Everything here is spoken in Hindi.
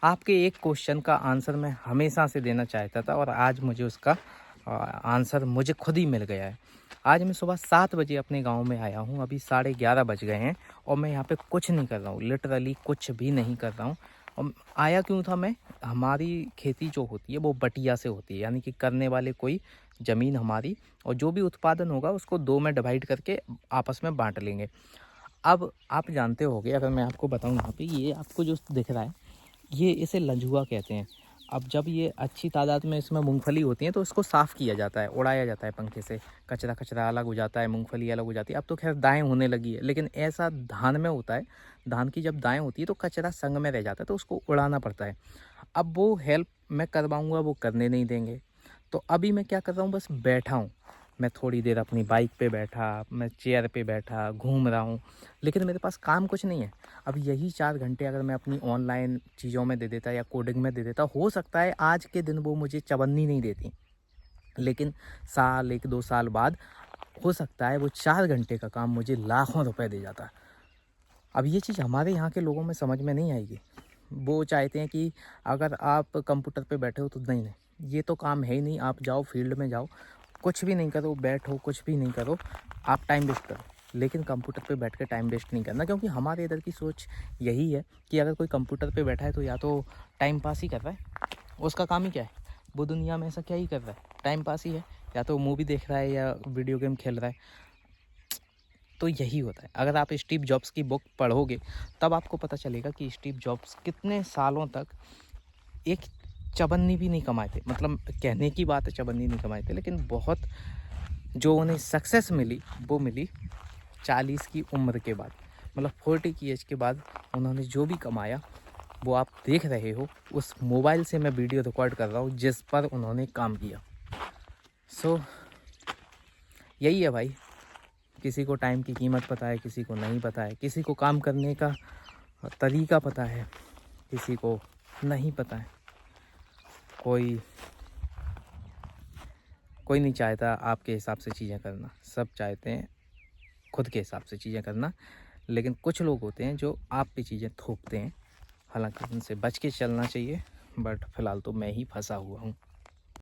आपके एक क्वेश्चन का आंसर मैं हमेशा से देना चाहता था और आज मुझे उसका आंसर मुझे खुद ही मिल गया है। आज मैं सुबह 7 बजे अपने गांव में आया हूं, अभी 11:30 बज गए हैं और मैं यहां पे कुछ नहीं कर रहा हूं, लिटरली कुछ भी नहीं कर रहा हूं। और आया क्यों था मैं, हमारी खेती जो होती है वो बटिया से होती है, यानी कि करने वाले कोई ज़मीन हमारी, और जो भी उत्पादन होगा उसको 2 में डिवाइड करके आपस में बाँट लेंगे। अब आप जानते होंगे, अगर मैं आपको बताऊँ यहाँ पे, ये आपको जो दिख रहा है ये इसे लंजुआ कहते हैं। अब जब ये अच्छी तादाद में इसमें मूँगफली होती है तो इसको साफ़ किया जाता है, उड़ाया जाता है पंखे से, कचरा अलग हो जाता है, मूँगफली अलग हो जाती है। अब तो खैर दाएँ होने लगी है, लेकिन ऐसा धान में होता है। धान की जब दाएँ होती है तो कचरा संग में रह जाता है, तो उसको उड़ाना पड़ता है। अब वो हेल्प मैं करवाऊँगा, वो करने नहीं देंगे। तो अभी मैं क्या कर रहा हूँ, बस बैठा हूँ। मैं थोड़ी देर अपनी बाइक पे बैठा, मैं चेयर पे बैठा, घूम रहा हूँ, लेकिन मेरे पास काम कुछ नहीं है। अब यही 4 घंटे अगर मैं अपनी ऑनलाइन चीज़ों में दे देता या कोडिंग में दे देता, हो सकता है आज के दिन वो मुझे चवन्नी नहीं देती, लेकिन साल 1-2 साल बाद हो सकता है वो 4 घंटे का काम मुझे लाखों रुपए दे जाता। अब ये चीज़ हमारे यहाँ के लोगों में समझ में नहीं आएगी। वो चाहते हैं कि अगर आप कंप्यूटर पे बैठे हो तो नहीं, ये तो काम है ही नहीं, आप जाओ फील्ड में जाओ, कुछ भी नहीं करो, बैठो, कुछ भी नहीं करो, आप टाइम वेस्ट करो। लेकिन कंप्यूटर पे बैठ के टाइम वेस्ट नहीं करना, क्योंकि हमारे इधर की सोच यही है कि अगर कोई कंप्यूटर पे बैठा है तो या तो टाइम पास ही कर रहा है, उसका काम ही क्या है, वो दुनिया में ऐसा क्या ही कर रहा है, टाइम पास ही है, या तो मूवी देख रहा है या वीडियो गेम खेल रहा है। तो यही होता है। अगर आप स्टीव जॉब्स की बुक पढ़ोगे तब आपको पता चलेगा कि स्टीव जॉब्स कितने सालों तक एक चवन्नी भी नहीं कमाए थे। मतलब कहने की बात है चवन्नी नहीं कमाए थे, लेकिन बहुत जो उन्हें सक्सेस मिली वो मिली 40 की उम्र के बाद, मतलब 40 की एज के बाद उन्होंने जो भी कमाया वो आप देख रहे हो। उस मोबाइल से मैं वीडियो रिकॉर्ड कर रहा हूँ जिस पर उन्होंने काम किया। सो यही है भाई, किसी को टाइम की कीमत पता है, किसी को नहीं पता है, किसी को काम करने का तरीका पता है, किसी को नहीं पता है। कोई कोई नहीं चाहता आपके हिसाब से चीज़ें करना, सब चाहते हैं खुद के हिसाब से चीज़ें करना। लेकिन कुछ लोग होते हैं जो आप पे चीज़ें थोपते हैं, हालांकि उनसे बच के चलना चाहिए, बट फ़िलहाल तो मैं ही फंसा हुआ हूँ।